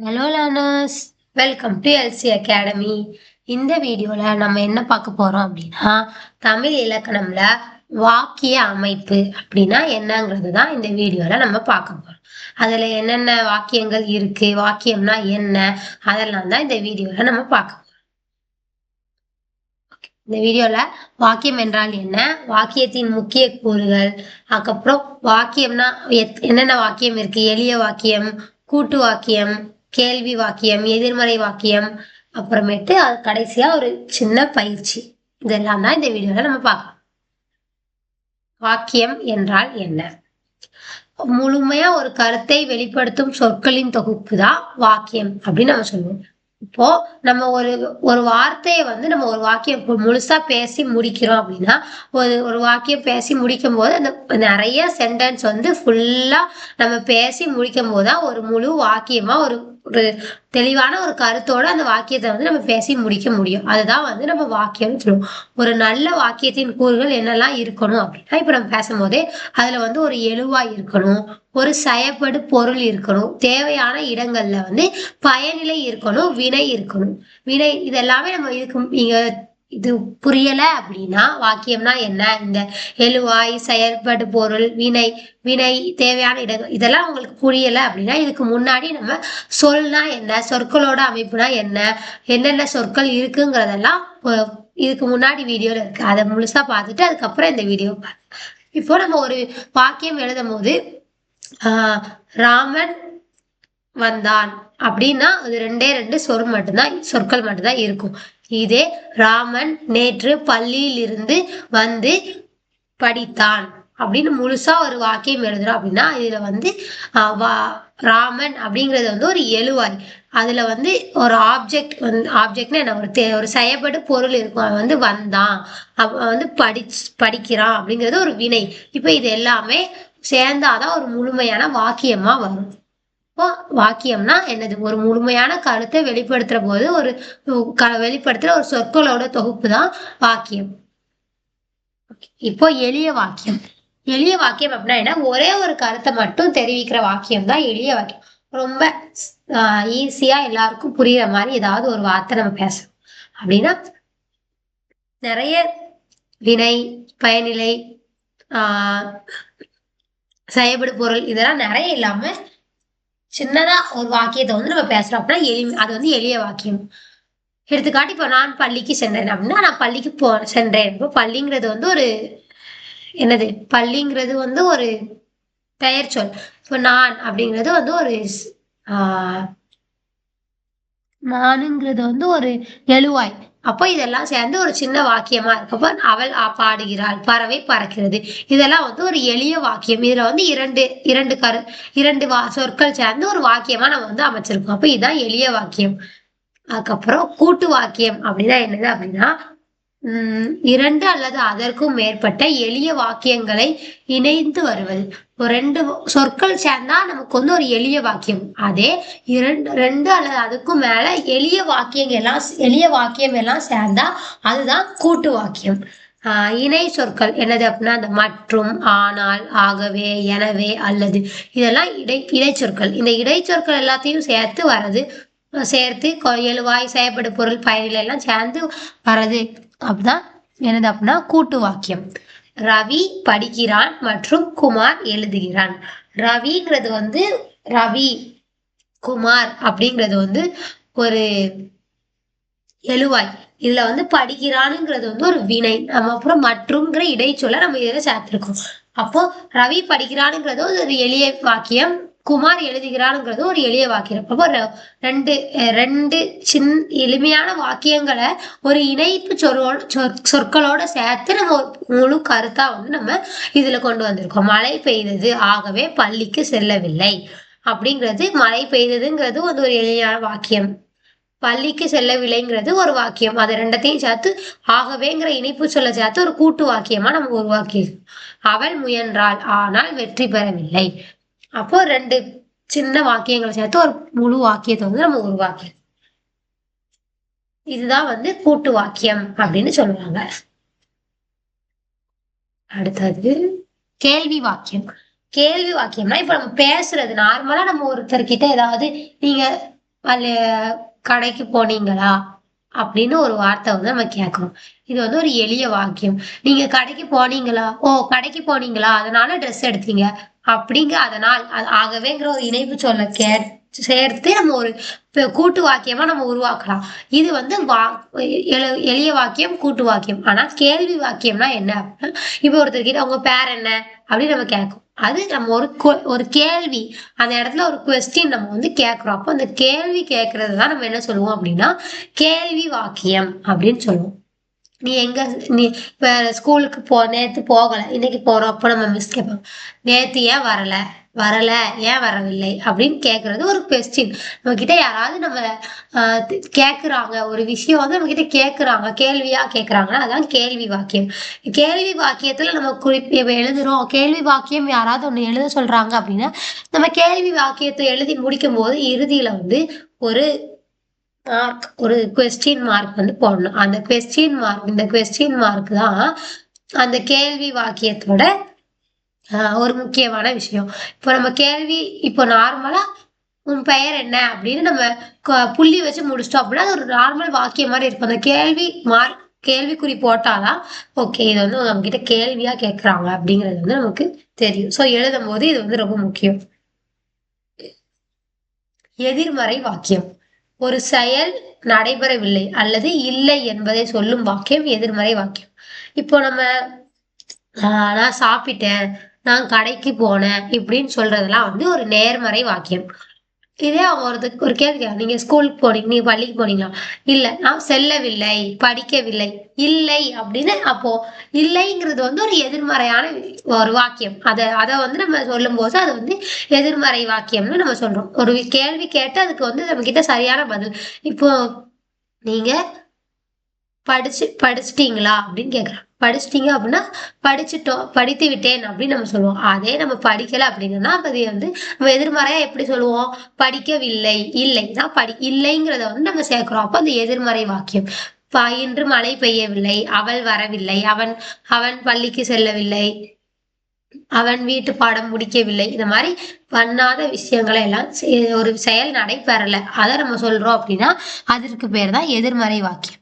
Hello learners, welcome to LC academy. இந்த வீடியோல நம்ம என்ன பார்க்க போறோம் அப்படின்னா, தமிழ் இலக்கணம்ல வாக்கிய அமைப்பு அப்படின்னா என்னங்கிறது தான் இந்த வீடியோல நம்ம பார்க்க போறோம். அதுல என்னென்ன வாக்கியங்கள் இருக்கு, வாக்கியம்னா என்ன, அதெல்லாம் தான் இந்த வீடியோல நம்ம பார்க்க போறோம். இந்த வீடியோல வாக்கியம் என்றால் என்ன, வாக்கியத்தின் முக்கிய கூறுகள், அதுக்கப்புறம் வாக்கியம்னா என்னென்ன வாக்கியம் இருக்கு, எளிய வாக்கியம், கூட்டு வாக்கியம், கேள்வி வாக்கியம், எதிர்மறை வாக்கியம், அப்புறமேட்டு அது கடைசியா ஒரு சின்ன பயிற்சி. இதெல்லாம் தான் இந்த வீடியோல நம்ம பார்க்கலாம். வாக்கியம் என்றால் என்ன? முழுமையா ஒரு கருத்தை வெளிப்படுத்தும் சொற்களின் தொகுப்பு தான் வாக்கியம் அப்படின்னு நம்ம சொல்லுவோம். இப்போ நம்ம ஒரு ஒரு வார்த்தையை நம்ம ஒரு வாக்கியம் முழுசா பேசி முடிக்கிறோம் அப்படின்னா, ஒரு ஒரு வாக்கியம் பேசி முடிக்கும் போது அந்த நிறைய சென்டென்ஸ் ஃபுல்லா நம்ம பேசி முடிக்கும் போதுதான் ஒரு முழு வாக்கியமா ஒரு ஒரு தெளிவான ஒரு கருத்தோட அந்த வாக்கியத்தை நம்ம பேசி முடிக்க முடியும். அதுதான் நம்ம வாக்கியம்னு சொல்லுவோம். ஒரு நல்ல வாக்கியத்தின் கூறுகள் என்னெல்லாம் இருக்கணும் அப்படின்னா, இப்ப நம்ம பேசும்போதே அதுல ஒரு எழுவாய் இருக்கணும், ஒரு செயப்படு பொருள் இருக்கணும், தேவையான இடங்கள்ல பயனிலை இருக்கணும், வினை இருக்கணும். வினை இதெல்லாமே நம்ம இங்க இது புரியல அப்படின்னா வாக்கியம்னா என்ன, இந்த எழுவாய், செயற்படு பொருள், வினை, வினை, தேவையான இடங்கள் இதெல்லாம் உங்களுக்கு புரியல அப்படின்னா, இதுக்கு முன்னாடி நம்ம சொல்னா என்ன, சொற்களோட அமைப்புனா என்ன, என்னென்ன சொற்கள் இருக்குங்கிறதெல்லாம் இதுக்கு முன்னாடி வீடியோல இருக்கு. அதை முழுசா பார்த்துட்டு அதுக்கப்புறம் இந்த வீடியோ பாருங்க. இப்போ நம்ம ஒரு வாக்கியம் எழுதும் போது ராமன் வந்தான் அப்படின்னா அது ரெண்டு சொற்கள் மட்டும்தான் இருக்கும். இதே ராமன் நேற்று பள்ளியில் இருந்து வந்து படித்தான் அப்படின்னு முழுசா ஒரு வாக்கியம் எழுதுறோம் அப்படின்னா, இதுல ராமன் அப்படிங்கிறது ஒரு எழுவாய். அதுல ஒரு ஆப்ஜெக்ட்னா என்ன, ஒரு செயல்படு பொருள் இருக்கும். அவன் வந்தான், அவன் படிக்கிறான் அப்படிங்கிறது ஒரு வினை. இப்ப இது எல்லாமே சேர்ந்தாதான் ஒரு முழுமையான வாக்கியமா வரும். இப்போ வாக்கியம்னா என்னது, ஒரு முழுமையான கருத்தை வெளிப்படுத்துற போது வெளிப்படுத்துற ஒரு சொற்களோட தொகுப்பு தான் வாக்கியம். இப்போ எளிய வாக்கியம். எளிய வாக்கியம் அப்படின்னா என்ன, ஒரே ஒரு கருத்தை மட்டும் தெரிவிக்கிற வாக்கியம் தான் எளிய வாக்கியம். ரொம்ப ஈஸியா எல்லாருக்கும் புரியுற மாதிரி ஏதாவது ஒரு வார்த்தை நம்ம பேசணும் அப்படின்னா, நிறைய வினை, பயனிலை, செயல்படு பொருள் இதெல்லாம் நிறைய இல்லாம சின்னதா ஒரு வாக்கியத்தை நம்ம பேசுறோம் அப்படின்னா அது எளிய வாக்கியம். எடுத்துக்காட்டு, இப்ப நான் பள்ளிக்கு சென்றேன் அப்படின்னா, நான் பள்ளிக்கு சென்றேன். இப்போ பள்ளிங்கிறது ஒரு என்னது, பள்ளிங்கிறது ஒரு பெயர் சொல். இப்போ நான் அப்படிங்கிறது ஒரு நானுங்கிறது ஒரு எழுவாய். அப்போ இதெல்லாம் சேர்ந்து ஒரு சின்ன வாக்கியமா இருக்கப்ப, அவள் பாடுகிறாள், பறவை பறக்கிறது, இதெல்லாம் ஒரு எளிய வாக்கியம். இதுல இரண்டு சொற்கள் சேர்ந்து ஒரு வாக்கியமா நம்ம அமைச்சிருக்கோம். அப்ப இதுதான் எளிய வாக்கியம். அதுக்கப்புறம் கூட்டு வாக்கியம் அப்படின்னா என்னது அப்படின்னா, இரண்டு அல்லது அதற்கும் மேற்பட்ட எளிய வாக்கியங்களை இணைந்து வருவது. ஒரு ரெண்டு சொற்கள் சேர்ந்தா நமக்கு ஒரு எளிய வாக்கியம். அதே ரெண்டு அல்லது அதுக்கும் மேல எளிய வாக்கியம் எல்லாம் சேர்ந்தா அதுதான் கூட்டு வாக்கியம். இணை சொற்கள் என்னது அப்படின்னா, அந்த மற்றும், ஆனால், ஆகவே, எனவே, அல்லது இதெல்லாம் இடைச்சொற்கள். இந்த இடைச்சொற்கள் எல்லாத்தையும் சேர்த்து எழுவாய், செயல்படு பொருள், பயனிலை எல்லாம் சேர்ந்து வர்றது அப்படிதான் என்னது அப்படின்னா கூட்டு வாக்கியம். ரவி படிக்கிறான் மற்றும் குமார் எழுதுகிறான். ரவிங்கிறது ரவி, குமார் அப்படிங்கிறது ஒரு எழுவாய். இதுல படிக்கிறானுங்கிறது ஒரு வினை. நம்ம அப்புறம் மற்றும்ங்கிற இடைச்சொல்ல நம்ம இதில் சேர்த்திருக்கோம். அப்போ ரவி படிக்கிறானுங்கிறது ஒரு எளிய வாக்கியம், குமார் எழுதுகிறானுங்கிறது ஒரு எளிய வாக்கியம். அப்போ ரெண்டு எளிமையான வாக்கியங்களை ஒரு இணைப்பு சொற்களோட சேர்த்து நம்ம ஒரு முழு கருத்தா நம்ம இதுல கொண்டு வந்திருக்கோம். மழை பெய்தது, ஆகவே பள்ளிக்கு செல்லவில்லை அப்படிங்கிறது, மழை பெய்ததுங்கிறது ஒரு எளிமையான வாக்கியம், பள்ளிக்கு செல்லவில்லைங்கிறது ஒரு வாக்கியம். அது ரெண்டத்தையும் சேர்த்து ஆகவேங்கிற இணைப்பு சொல்ல சேர்த்து ஒரு கூட்டு வாக்கியமா நம்ம உருவாக்கி. அவள் முயன்றாள், ஆனால் வெற்றி பெறவில்லை. அப்போ ரெண்டு சின்ன வாக்கியங்களை சேர்த்து ஒரு முழு வாக்கியத்தை நம்ம உருவாக்கி. இதுதான் கூட்டு வாக்கியம் அப்படின்னு சொல்லுவாங்க. அடுத்தது கேள்வி வாக்கியம். கேள்வி வாக்கியம்னா இப்ப நம்ம பேசுறது நார்மலா நம்ம ஒருத்தர்கிட்ட ஏதாவது நீங்க கடைக்கு போனீங்களா அப்படின்னு ஒரு வார்த்தை வந்து நம்ம கேட்கிறோம். இது வந்து ஒரு எளிய வாக்கியம். நீங்க கடைக்கு போனீங்களா? ஓ, கடைக்கு போனீங்களா? அதனால ட்ரெஸ் எடுத்தீங்க. அதனால் ஆகவேங்கிற ஒரு இணைப்பு சொல்ல சேர்த்து நம்ம ஒரு கூட்டு வாக்கியமா நம்ம உருவாக்கலாம். இது வந்து எளிய வாக்கியம், கூட்டு வாக்கியம். ஆனா கேள்வி வாக்கியம்னா என்ன அப்படின்னா, இப்ப ஒருத்தர்கிட்ட உங்க பேர் என்ன அப்படின்னு நம்ம கேட்கும். அது நம்ம ஒரு கேள்வி, அந்த இடத்துல ஒரு கொஸ்டின் நம்ம வந்து கேட்கிறோம். அப்போ அந்த கேள்வி கேட்கறது தான் நம்ம என்ன சொல்லுவோம் அப்படின்னா கேள்வி வாக்கியம் அப்படின்னு சொல்லுவோம். நீ எங்க நீ இப்ப ஸ்கூலுக்கு நேத்து போகல, இன்னைக்கு போறோம். அப்ப நம்ம மிஸ் கேட்பாங்க, நேத்து ஏன் வரல? வரல, ஏன் வரவில்லை அப்படின்னு கேட்கறது ஒரு கொஸ்டின். நம்ம கிட்ட யாராவது நம்ம கேக்குறாங்க, ஒரு விஷயம் வந்து நம்ம கிட்ட கேக்குறாங்க, கேள்வியா கேக்குறாங்கன்னா அதான் கேள்வி வாக்கியம். கேள்வி வாக்கியத்துல நம்ம எழுதுறோம். கேள்வி வாக்கியம் யாராவது ஒண்ணு எழுத சொல்றாங்க அப்படின்னா நம்ம கேள்வி வாக்கியத்தை எழுதி முடிக்கும் போது இறுதியில வந்து ஒரு ஒரு கொஸ்டின் மார்க் வந்து போடணும். அந்த கொஸ்டின் மார்க் தான் அந்த கேள்வி வாக்கியத்தோட ஒரு முக்கியமான விஷயம். இப்போ நம்ம இப்போ நார்மலா உன் பெயர் என்ன அப்படின்னு நம்ம புள்ளி வச்சு முடிச்சிட்டோம் அப்படின்னா அது ஒரு நார்மல் வாக்கியம் மாதிரி இருக்கும். அந்த கேள்விக்குறி போட்டாதான் ஓகே, இது வந்து நம்ம கிட்ட கேள்வியா கேட்கறாங்க அப்படிங்கிறது வந்து நமக்கு தெரியும். சோ எழுதும் போது இது வந்து ரொம்ப முக்கியம். எதிர்மறை வாக்கியம். ஒரு செயல் நடைபெறவில்லை அல்லது இல்லை என்பதை சொல்லும் வாக்கியம் எதிர்மறை வாக்கியம். இப்போ நம்ம நான் சாப்பிட்டேன், நான் கடைக்கு போனேன் இப்படின்னு சொல்றதெல்லாம் வந்து ஒரு நேர்மறை வாக்கியம். இதே அவங்க ஒரு கேள்வி, நீங்க ஸ்கூலுக்கு போனீங்க, நீங்க பள்ளிக்கு போனீங்களா? இல்ல, நான் செல்லவில்லை, படிக்கவில்லை. இல்லை அப்படின்னு அப்போ இல்லைங்கிறது வந்து ஒரு எதிர்மறையான ஒரு வாக்கியம். அத வந்து நம்ம சொல்லும் போது அது வந்து எதிர்மறை வாக்கியம்னு நம்ம சொல்றோம். ஒரு கேள்வி கேட்டு அதுக்கு வந்து நம்ம கிட்ட சரியான பதில். இப்போ நீங்க படிச்சிட்டீங்களா அப்படின்னு கேக்குறாங்க. படிச்சிட்டீங்க அப்படின்னா படித்து விட்டேன் அப்படின்னு நம்ம சொல்லுவோம். அதே நம்ம படிக்கல அப்படிங்கன்னா அப்ப அது வந்து நம்ம எதிர்மறையா எப்படி சொல்லுவோம்? படிக்கவில்லை, இல்லைன்னா இல்லைங்கிறத வந்து நம்ம சேர்க்கிறோம். அப்ப அந்த எதிர்மறை வாக்கியம். இன்று மழை பெய்யவில்லை, அவள் வரவில்லை, அவன் பள்ளிக்கு செல்லவில்லை, அவன் வீட்டு பாடம் முடிக்கவில்லை. இந்த மாதிரி பண்ணாத விஷயங்களை எல்லாம் ஒரு செயல் நடைபெறல, அதை நம்ம சொல்றோம் அப்படின்னா அதற்கு பேர் தான் எதிர்மறை வாக்கியம்.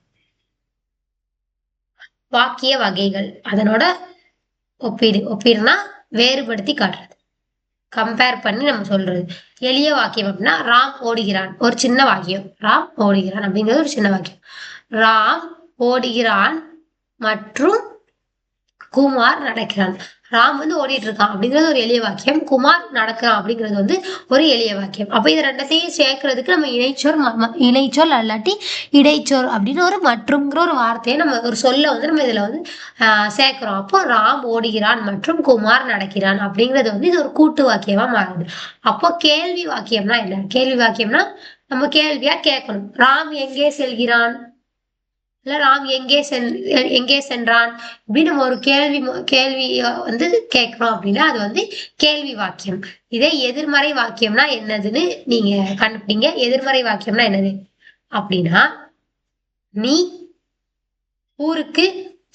வாக்கிய வகைகள், அதனோட ஒப்பீடுனா வேறுபடுத்தி காட்டுறது, கம்பேர் பண்ணி நம்ம சொல்றது. எளிய வாக்கியம் அப்படின்னா ராம் ஓடுகிறான், ஒரு சின்ன வாக்கியம். ராம் ஓடுகிறான் அப்படிங்கிறது ஒரு சின்ன வாக்கியம். ராம் ஓடுகிறான் மற்றும் குமார் நடக்கிறான். ராம் வந்து ஓடிட்டு இருக்கான் அப்படிங்கிறது ஒரு எளிய வாக்கியம். குமார் நடக்கிறான் அப்படிங்கிறது வந்து ஒரு எளிய வாக்கியம். அப்ப இது ரெண்டத்தையும் சேர்க்கறதுக்கு நம்ம இணைச்சொல் அல்லாட்டி இடைச்சொல் அப்படின்னு ஒரு மற்றும்ங்கிற ஒரு வார்த்தையை நம்ம ஒரு சொல்ல வந்து நம்ம இதுல வந்து சேர்க்கிறோம். அப்போ ராம் ஓடுகிறான் மற்றும் குமார் நடக்கிறான் அப்படிங்கிறது வந்து இது ஒரு கூட்டு வாக்கியமா மாறுது. அப்போ கேள்வி வாக்கியம்னா என்ன? கேள்வி வாக்கியம்னா நம்ம கேள்வியா கேட்கணும். ராம் எங்கே செல்கிறான், ராம் எங்கே சென்றான் அப்படின்னு நம்ம ஒரு கேள்வி வந்து கேட்கிறோம் அப்படின்னா அது வந்து கேள்வி வாக்கியம். இதே எதிர்மறை வாக்கியம்னா என்னதுன்னு நீங்க கண்டுபிடிங்க. எதிர்மறை வாக்கியம்னா என்னது அப்படின்னா, நீ ஊருக்கு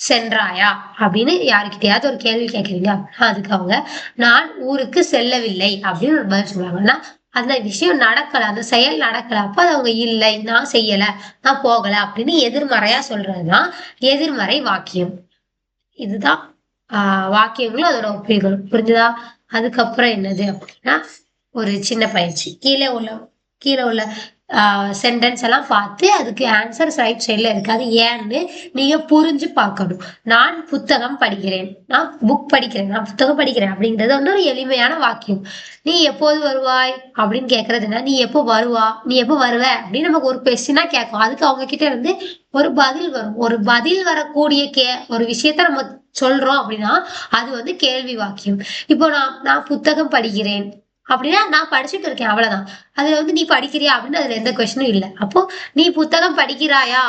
சென்றாயா அப்படின்னு யாருக்கிட்டையாவது ஒரு கேள்வி கேட்கறீங்க அப்படின்னா அதுக்கு அவங்க நான் ஊருக்கு செல்லவில்லை அப்படின்னு ஒரு பதில் சொல்லுவாங்கன்னா அந்த விஷயம் நடக்கல, அந்த செயல் நடக்கல. அப்ப அது அவங்க இல்லை, நான் செய்யல, நான் போகல அப்படின்னு எதிர்மறையா சொல்றதுதான் எதிர்மறை வாக்கியம். இதுதான் வாக்கியங்களும் அதோட ஒப்பீடுகளும். புரிஞ்சுதா? அதுக்கப்புறம் என்னது அப்படின்னா ஒரு சின்ன பயிற்சி. கீழே உள்ள சென்டென்ஸ் எல்லாம் பார்த்து அதுக்கு ஆன்சர் ரைட் சைட்ல இருக்காது ஏன்னு நீங்க புரிஞ்சு பார்க்கணும். நான் புத்தகம் படிக்கிறேன், நான் புத்தகம் படிக்கிறேன் அப்படிங்கிறது வந்து ஒரு எளிமையான வாக்கியம். நீ எப்போது வருவாய் அப்படின்னு கேட்கறதுன்னா நீ எப்போ வருவ அப்படின்னு நமக்கு ஒரு கொஸ்டினா கேட்கும். அதுக்கு அவங்க கிட்ட இருந்து ஒரு பதில் வரும். ஒரு பதில் வரக்கூடிய ஒரு விஷயத்த நம்ம சொல்றோம் அப்படின்னா அது வந்து கேள்வி வாக்கியம். இப்போ நான் புத்தகம் படிக்கிறேன் அப்படின்னா நான் படிச்சுட்டு இருக்கேன், அவ்வளவுதான். அதுல வந்து நீ படிக்கிறியா அப்படின்னு அதுல எந்த கொஸ்டினும் இல்லை. அப்போ நீ புத்தகம் படிக்கிறாயா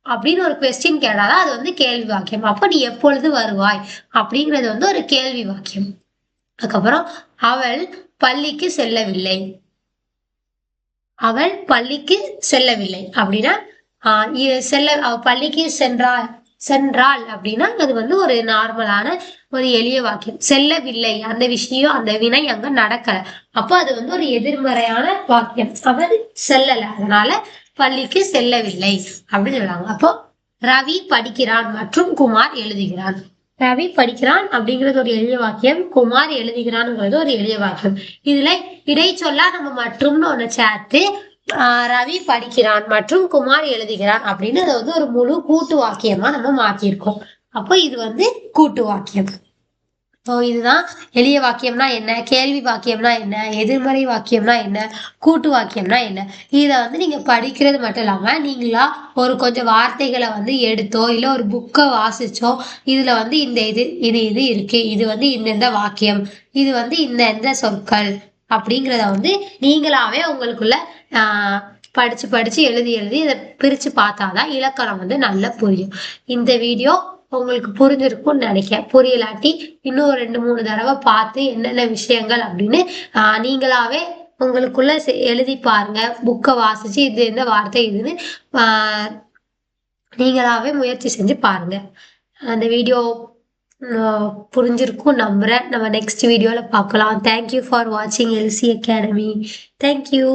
அப்படின்னு ஒரு கொஸ்டின் கேட்டாதான் அது வந்து கேள்வி வாக்கியம். அப்போ நீ எப்பொழுது வருவாய் அப்படிங்கிறது வந்து ஒரு கேள்வி வாக்கியம். அதுக்கப்புறம் அவள் பள்ளிக்கு செல்லவில்லை, அப்படின்னா அவள் பள்ளிக்கு சென்றாள் சென்றால் அப்படின்னா அது வந்து ஒரு நார்மலான ஒரு எளிய வாக்கியம். செல்லவில்லை, அந்த விஷயம் அந்த வினை அங்க நடக்கல. அப்போ அது வந்து ஒரு எதிர்மறையான வாக்கியம். அவர் செல்லல, அதனால பள்ளிக்கு செல்லவில்லை அப்படின்னு சொல்றாங்க. அப்போ ரவி படிக்கிறான் மற்றும் குமார் எழுதுகிறான். ரவி படிக்கிறான் அப்படிங்கிறது ஒரு எளிய வாக்கியம், குமார் எழுதுகிறான்ங்கிறது ஒரு எளிய வாக்கியம். இதுல இடைச்சொல்லா நம்ம மற்றும்னு ஒண்ணு சேர்த்து ரவி படிக்கிறான் மற்றும் குமார் எழுதுகிறான் அப்படின்னு அதை வந்து ஒரு முழு கூட்டு வாக்கியமா நம்ம மாத்திருக்கோம். அப்போ இது வந்து கூட்டு வாக்கியம். இதுதான் எளிய வாக்கியம்னா என்ன, கேள்வி வாக்கியம்னா என்ன, எதிர்மறை வாக்கியம்னா என்ன, கூட்டு வாக்கியம்னா என்ன. இதை வந்து நீங்க படிக்கிறது மட்டும் இல்லாம நீங்களா ஒரு கொஞ்சம் வார்த்தைகளை வந்து எடுத்தோ இல்ல ஒரு புக்கை வாசிச்சோ இதுல வந்து இந்த இது இது இது இருக்கு, இது வந்து இந்த வாக்கியம், இது வந்து இந்த சொற்கள் அப்படிங்கிறத வந்து நீங்களாவே உங்களுக்குள்ள படிச்சு படிச்சு எழுதி எழுதி இதை பிரிச்சு பார்த்தாதான் இலக்கணம் வந்து நல்லா புரியும். இந்த வீடியோ உங்களுக்கு புரிஞ்சிருக்கும்னு நினைக்கிறேன். புரியலாட்டி இன்னும் 2-3 தடவை பார்த்து என்னென்ன விஷயங்கள் அப்படின்னு நீங்களாவே உங்களுக்குள்ள எழுதி பாருங்க. புக்கை வாசிச்சு இது எந்த வார்த்தை இதுன்னு நீங்களாவே முயற்சி செஞ்சு பாருங்க. அந்த வீடியோ புரிஞ்சிருக்கும் நம்புறேன். நம்ம நெக்ஸ்ட் வீடியோல பார்க்கலாம். தேங்க்யூ ஃபார் வாட்சிங் எல்சி அகாடமி. தேங்க்யூ.